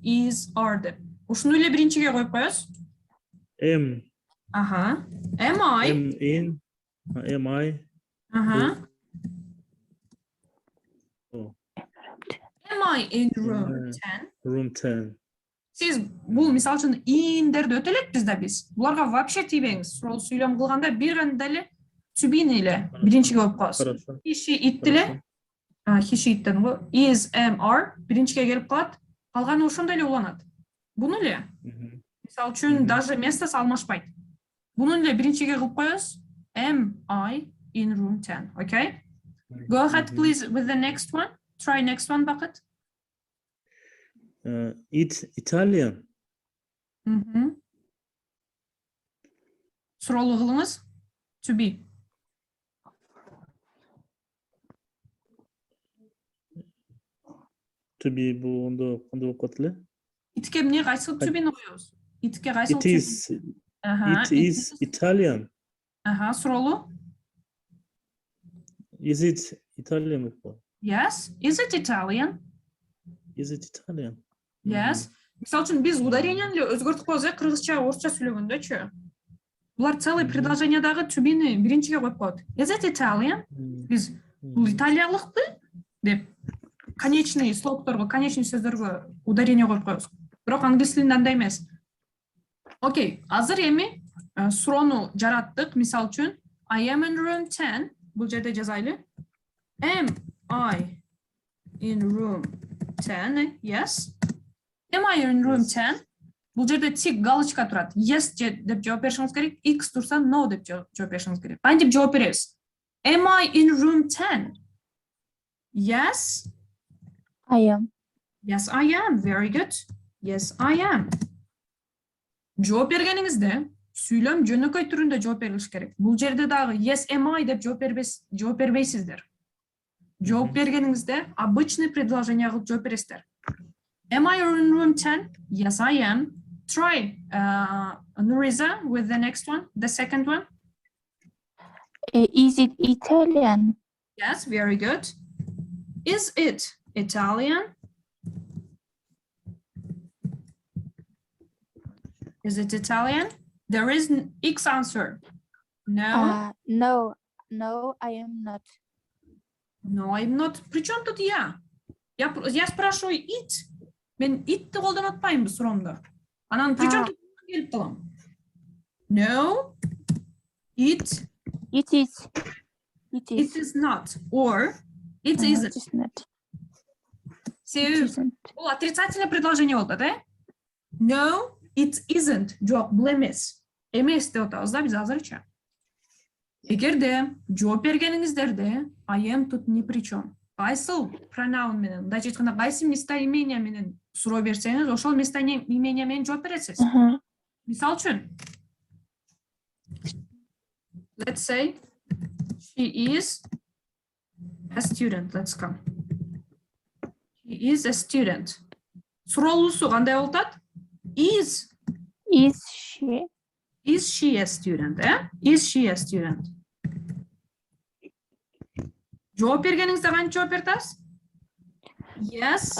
Is, are деп. Ушуну эле биринчиге коюп коебуз. Am. Am I? Am I? Am I in room 10? Room 10. Siz бул мисалы үчүн индерди өтө элекпиз да биз. Буларга вообще тийбеңиз. Суроолуу сүйлөм кылганда бир гана эле to be'ни эле биринчиге коюп коесуз. He, she, it деле. He, she, it дедим го. Is, am, are биринчиге келип калат. Калганы ошондой эле уланат. Буну эле. Мисалы үчүн даже местосы алмашпайт. Буну эле биринчиге кылып коебуз. Am I in room 10? Okay? Go ahead, please, with the next one. Try next one, Bakıt. It's Italian. Суроолуу кылыңыз. To be. To be бул кандай болуп калат эле? Итке эмне кайсы to be'ни коебуз? Итке кайсы? It is Italian. Суроолуу. Is it Italian? Yes. Is it Italian? Is it Italian? Yes. Мисалы үчүн биз ударенияны эле өзгөртүп коебуз, кыргызча, орусча сүйлөгөндөчү. Булар целый предложениядагы to be'ни биринчиге коюп коет. Is it Italian? Биз бул италиялыкпы деп конечный слогторго, конечный сөздөргө ударение коюп коебуз. Бирок англис тилинде андай эмес. Окей, азыр эми суроону жараттык. Мисалы үчүн I am in room 10. Бул жерде жазайлы. Am I in room 10? Yes. Am I in room 10? Бул жерде тик галочка турат. Yes деп жооп беришиңиз керек. X турса no деп жооп беришиңиз керек. Кантип жооп беребиз? Am I in room 10? Yes. I am. Yes, I am. Very good. Yes, I am. Жооп бергениңизде сүйлөм жөнөкөй түрүндө жооп берилиш керек. Бул жерде дагы yes, am I деп жооп бербейсиздер. Жооп бергениңизде обычный предложение кылып жооп бересиздер. Am I in room 10? Yes, I am. Try, Nuriza, with the next one, the second one. Is it Italian? Yes, very good. Is it Italian? Is it Italian? There is an X answer. No. No, I am not. No, I'm not. Причем тут я? Я спрашиваю it. Мен it'ти колдонуп атпаймынбы суроомдо. Анан причем тут келип калам. No, it is. It is not. Or it isn't. It is not. Бул отрицательное предложение болот, да? No, it isn't. Жок, бул эмес. Эмес деп атабыз да биз азырча. Эгерде жооп бергениңиздерде I am тут ни при чем. Кайсыл pronoun менен, мындайча айтканда кайсы местоимение менен суроо берсеңиз, ошол местоимение менен жооп бересиз. Мисалы үчүн, let's say she is a student. Let's come. She is a student. Суроолуусу кандай болуп атат? Is she a student? Is she a student? Жооп бергениңизде кантип жооп беретасыз? Yes.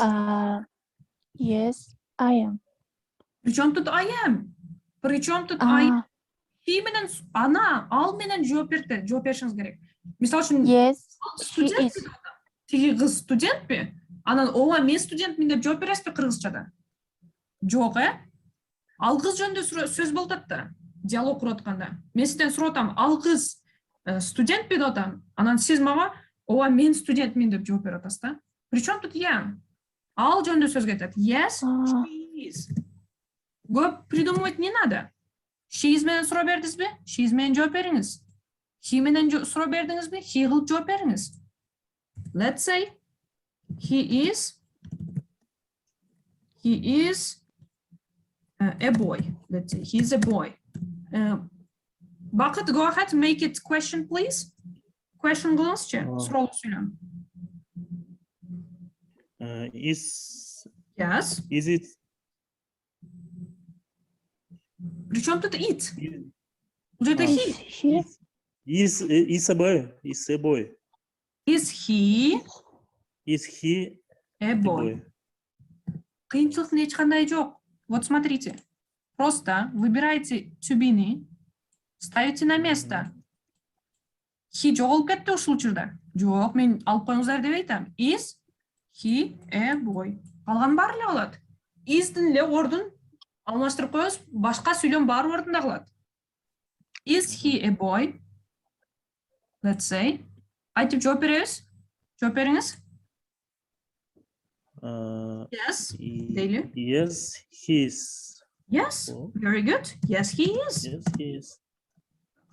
Yes, I am. Причем тут I am? Причем тут I am? А, He менен ана, ал менен жооп берди. Жооп беришиңиз керек. Мисалы үчүн, yes, she студент is. тиги кыз студентпи? Анан ооба мен студентмин деп жооп бересизби кыргызчада? Жок, Ал кыз жөнүндө сөз болуп атат да. Диалог куруп атканда. Мен сизден сурап атам, ал кыз студентпи деп атам. Анан сиз мага ооба мен студентмин деп жооп берип атасыз да. Причем тут я? Ал жөнүндө сөз кетет. Yes, she is. Көп придумывать не надо. She is менен сурап бердиңизби? She is менен жооп бериңиз. He менен сурап бердиңизби? He кылып жооп бериңиз. Let's say he is a boy. Let's say he's a boy. Бакыт, go ahead, make it question, please. Question кылыңызчы, суроолу сүйлөм. Is Yes. it Причем тут it? Бул жерде he. She is a boy? Is a boy? Is he Is he a a boy? boy? Кыйынчылыктын эч кандай жок. Вот смотрите. Просто выбираете to be-ни, ставите на место. He жоголуп кетти ушул учурда. Жок, мен алып коюңуздар деп айтам. Is he a boy? Калган баары эле болот. Is'дин эле ордун алмаштырып коебуз, башка сүйлөм баары ордунда калат. Is he a boy? Let's say. Айтып жооп беребиз. Жооп бериңиз. Yes. Дейли. Yes, he is. Yes. Oh. Very good. Yes, he is. Yes, he is.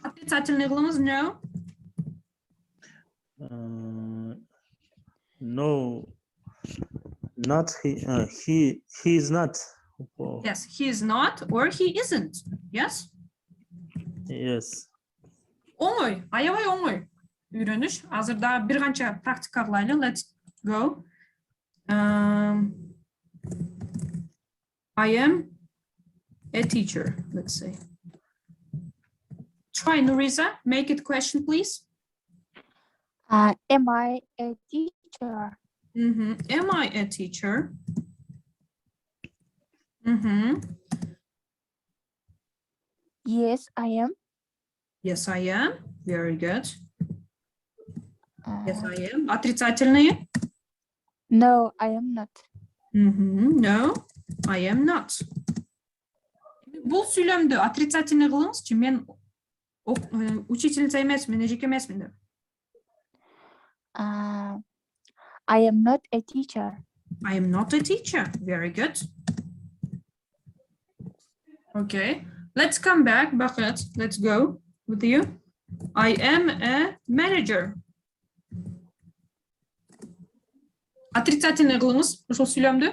Отрицательный кылыңыз. No. No, not he. He is not. Oh, Yes, he is not or he isn't. Yes. yes. Оңой, аябай оңой. Үйрөнүш. Азырда бир канча практика кылайлы. Let's go. I am a teacher, let's say. Try, Nurisa. Make it question, please. am I a teacher? Am I a teacher? Yes, I am. Yes, I am. Very good. Yes, I am. Отрицательные. No, I am not. No, I am not. Бул сүйлөмдү отрицательный кылыңызчы. Мен учительница эмесмин, эжеке эмесмин деп. I am not a teacher. I am not a teacher. Very good. Okay, let's come back. Bakit, let's go with you. I am a manager. Отрицательный кылыңыз ушул сүйлөмдү.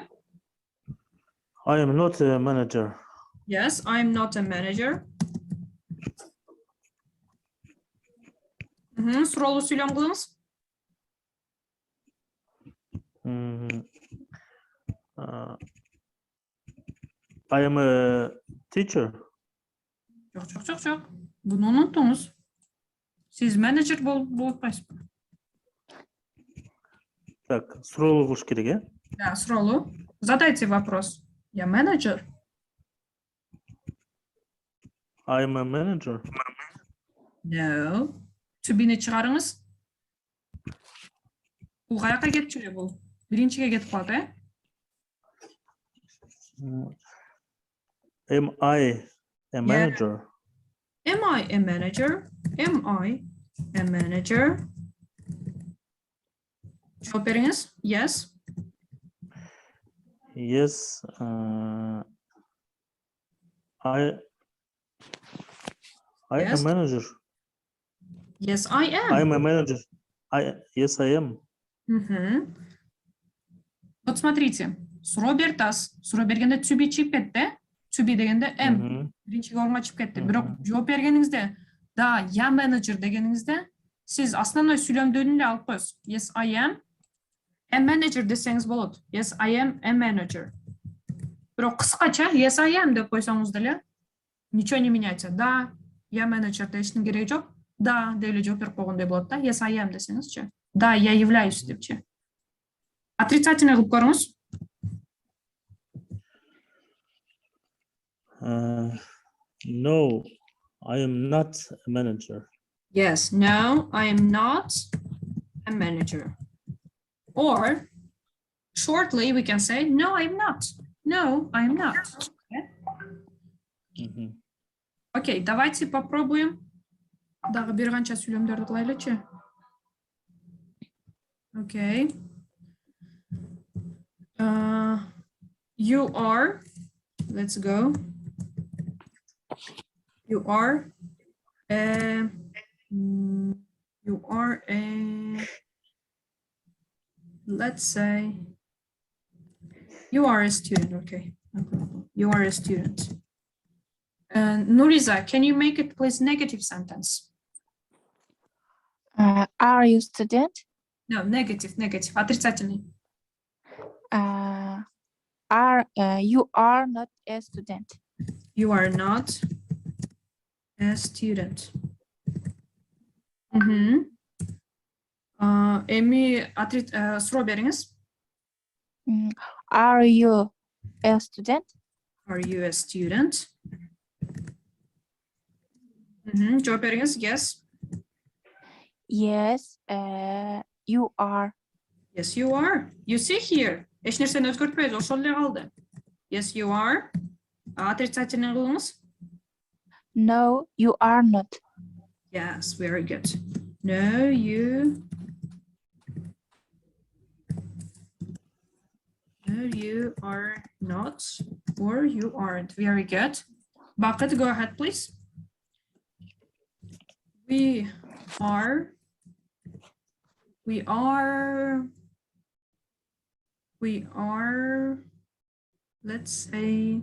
I am not a manager. Yes, I am not a manager. Суроолуу сүйлөм кылыңыз. I am a teacher. Жок. Буну унутуңуз. Сиз менеджер болуп атпайсызбы? Так, суроолуу кылыш керек, э? Да, суроолуу. Задайте вопрос. Я менеджер. I am a manager. No. To-be-ни чыгарыңыз. Бул каяка кетчү эле бул? Биринчиге кетип калат, э? Am I a manager? Am I a manager? Am I a manager? Жооп бериңиз. Yes. Yes. I Yes. am manager. Yes, I am. I am a manager. Yes, I am. Вот смотрите. Суроо бертас. Суроо бергенде to be чыгып кетти. To be дегенде am. Биринчиге орунга чыгып кетти. Бирок жооп бергениңизде, да, я менеджер дегениңизде, сиз основной сүйлөмдөн эле алып коесуз. Yes, I am a manager десеңиз болот. Yes, I am a manager. Бирок кыскача yes, I am деп койсоңуз деле ничего не меняется. Да, я менеджер дештин кереги жок. Да, деп эле жооп берип койгондой болот да. Yes, I am десеңизчи. Да, я являюсь депчи. Отрицательный кылып көрүңүз. No, I am not a manager. Yes, no, I am not a manager. Or shortly we can say no, I'm not. No, I'm not. Окей, давайте попробуем. Дагы бир канча сүйлөмдөрдү кылайлычы. Окей. You are, let's go. You are a, let's say, you are a student, okay. You are a student. Nuriza, can you make it please negative sentence? Are you student? No, negative, отрицательный. You are not a student. You are not a student. Эми суроо бериңиз. Are you a student? Are you a student? Жооп бериңиз. Yes. Yes, you are. Yes, you are. You see here. Эч нерсени өзгөртпөйбүз, ошол эле калды. Yes, you are. Отрицательный кылыңыз. No, you are not. Yes, very good. No, you are not, or you aren't. Very good. Bucket, go ahead, please. We are, let's say,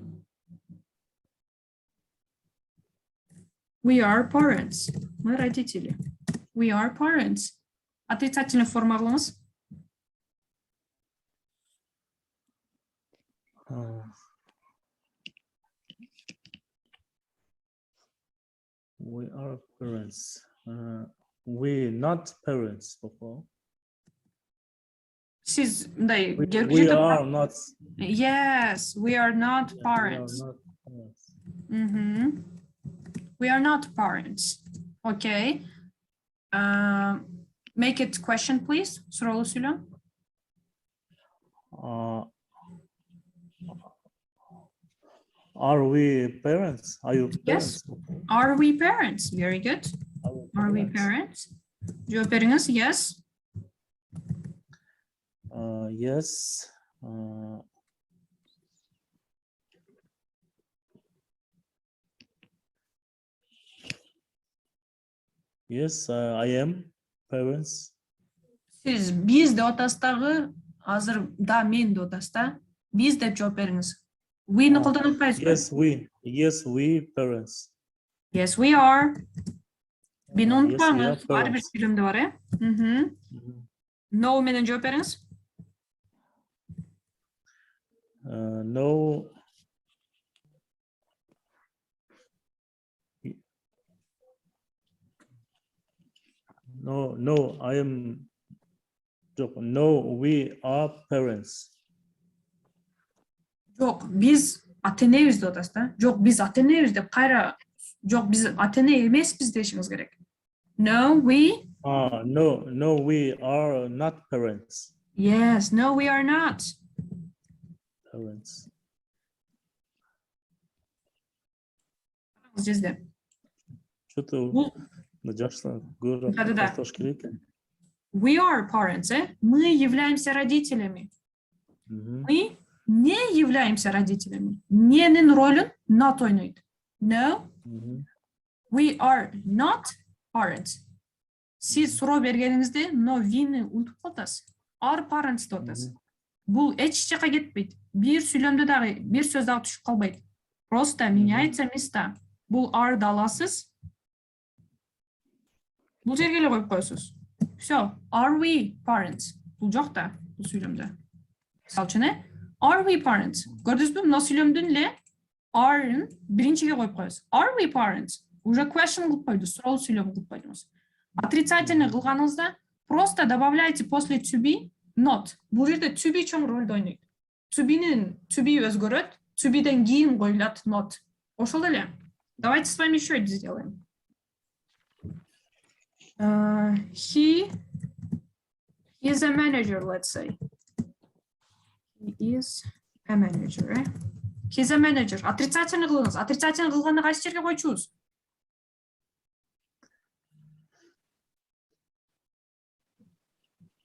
we are parents. Мы родители. We are parents. Отрицательная форма кылыңыз. We are parents. We not parents before. Сиз мындай We are not. Yes, we are not parents. We are not parents. We are not parents. Okay. Make it question, please. Суроолуу сүйлөм. Are we parents? Are you Yes. parents? Are we parents? Very good. Are we parents? Жооп бериңиз. Yes. Yes. Yes, I am parents. Сиз биз деп атасыз дагы, азыр да мен деп атасыз да. Биз деп жооп бериңиз. We-ны колдонуп атпайсызбы? Yes, we parents. Yes, we are. Бини Yes, we унутпаңыз, are ар бир parents. сүйлөмдө бар, No менен жооп бериңиз. No. No, I am. No, we are parents. Жок, биз ата-энебиз деп атасыз да. Жок, биз ата-энебиз деп кайра, жок, биз ата-эне эмеспиз дешиңиз керек. No, we. No, we are not parents. Yes, no, we are not. Parents. Жерде. Что-то жакшы көрүп башташ керек. We are parents, Мы являемся родителями. Мы не являемся родителями. Ненин ролун not ойнойт. No, we are not parents. Сиз суроо бергениңизде, но вини унутуп каласыз. Are parents деп атасыз. Бул эч жака кетпейт. Бир сүйлөмдө дагы, бир сөз дагы түшүп калбайт. Просто меняется места. Бул are да аласыз. Бул жерге эле коюп коесуз. Все, are we parents? Бул жок да, бул сүйлөмдө. Мисалы үчүн, are we parents? Көрдүңүзбү, мына сүйлөмдүн эле are-ын биринчиге коюп коесуз. Are we parents? Уже question кылып койдуңуз, суроолуу сүйлөм кылып койдуңуз. Отрицательный кылганыңызда просто добавляйте после to be not. Бул жерде to be чоң ролду ойнойт. To be өзгөрөт, to be'ден кийин коюлат not. Ошол эле. Давайте с вами еще это сделаем. He is a manager, let's say. He is a manager. He's a manager. Отрицательный кылыңыз. Отрицательный кылганды кайсы жерге койчубуз?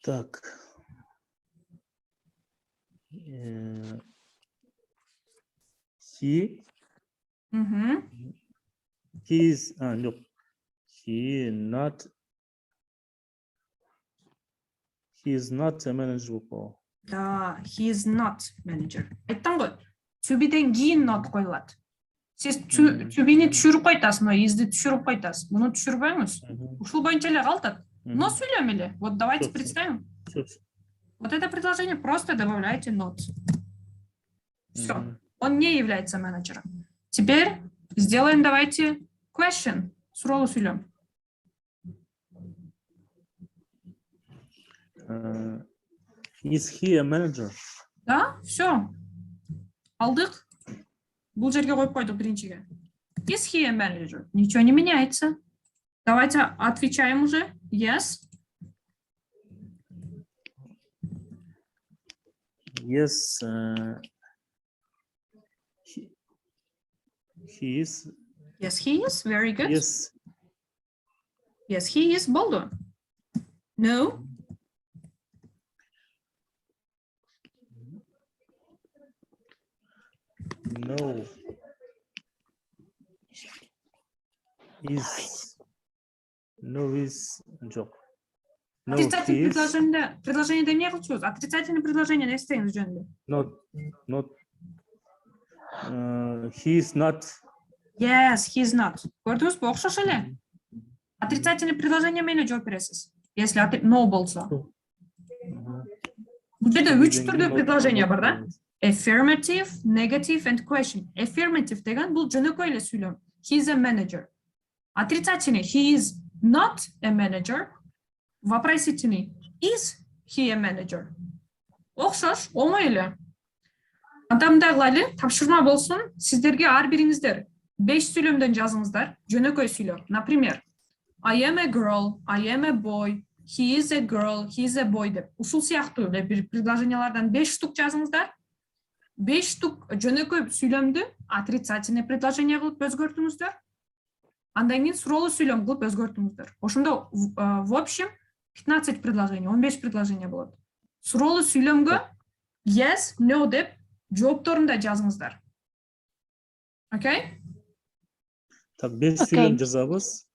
Так. He is no. He is not a manager. Да, he is not manager. Айттым го. To be'ден кийин not коюлат. Сиз to be'ни түшүрүп койтасыз, но is'ди түшүрүп койтасыз. Муну түшүрбөңүз. Ушул боюнча эле калтат. Но сүйлөм эле. Вот давайте представим. Вот это предложение просто добавляйте not. Все. Он не является менеджером. Теперь сделаем давайте question. Суроолуу сүйлөм. Is he a manager? Да, все. Алдык. Бул жерге коюп койдук биринчиге. Is he a manager? Ничего не меняется. Давайте отвечаем уже. Yes. Yes. He is. Yes, he is. Very good. Yes. Yes, he is. Болду. No. No. Is. No is жоқ. No, Отрицательное he is. предложение не кылчубуз. Отрицательное предложение не истеңиз жөнүндө. Not. He is not. Yes, he is not. Көрдүңүзбү, окшош эле. Отрицательное предложение менен жооп бересиз. Если no болсо. Бул жерде 3 түрдүү предложение бар да. Affirmative, negative and question. Affirmative деген бул жөнөкөй эле сүйлөм. He is a manager. Отрицательный he is not a manager. Вопросительный is he a manager. Окшош, оңой эле. Анда кылайлы, тапшырма болсун, сиздерге ар бириңиздер 5 сүйлөмдөн жазыңыздар, жөнөкөй сүйлөм. Например, I am a girl, I am a boy, he is a girl, he is a boy деп. Ушул сыяктуу эле бир предложениялардан 5 штук жазыңыздар. 5 штук жөнөкөй сүйлөмдү отрицательный предложение кылып өзгөртүңүздөр. Андан кийин суроолуу сүйлөм кылып өзгөртүңүздөр. Ошондо в общем 15 предложений, 15 предложений болот. Суроолуу сүйлөмгө yes, no деп жоопторун да жазыңыздар. Окей? Так, 5 сүйлөм жазабыз.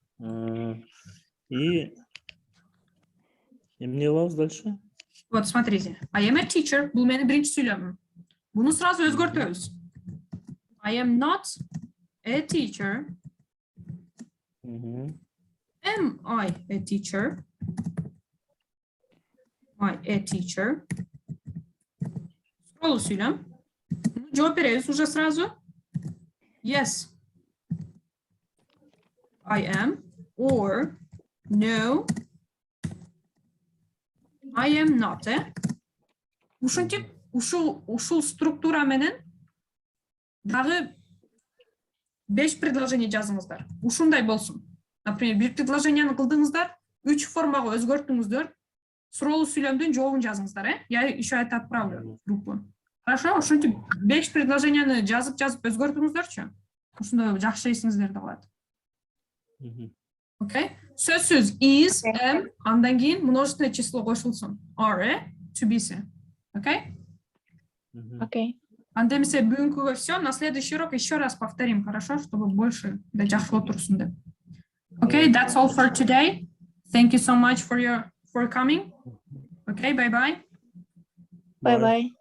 И эмне кылабыз дальше? Вот, смотрите. I am a teacher. Бул менин биринчи сүйлөмүм. Буну сразу өзгөртөбүз. I am not a teacher. Am I a teacher? Am I a teacher? Суроолуу сүйлөм. Жооп беребиз уже сразу. Yes. I am. Or no. I am not. Ушинтип ушул структура менен дагы 5 предложение жазыңыздар. Ушундай болсун. Например, бир предложенияны кылдыңыздар, 3 формага өзгөртүңүздөр. Суроолуу сүйлөмдүн жообун жазыңыздар, Я еще это отправлю в группу. Хорошо, ушинтип 5 предложенияны жазып өзгөртүңүздөрчү. Ушундай жакшы эсиңиздерде калат. Окей? Сөзсүз is, am, андан кийин множественное число кошулсун. Are, to be. Окей? Окей. Анда эмесе бүгүнкүгө все, на следующий урок еще раз повторим, хорошо, чтобы больше да жакшылоо турсун деп. Okay, that's all for today. Thank you so much for coming. Okay, bye-bye. Bye-bye.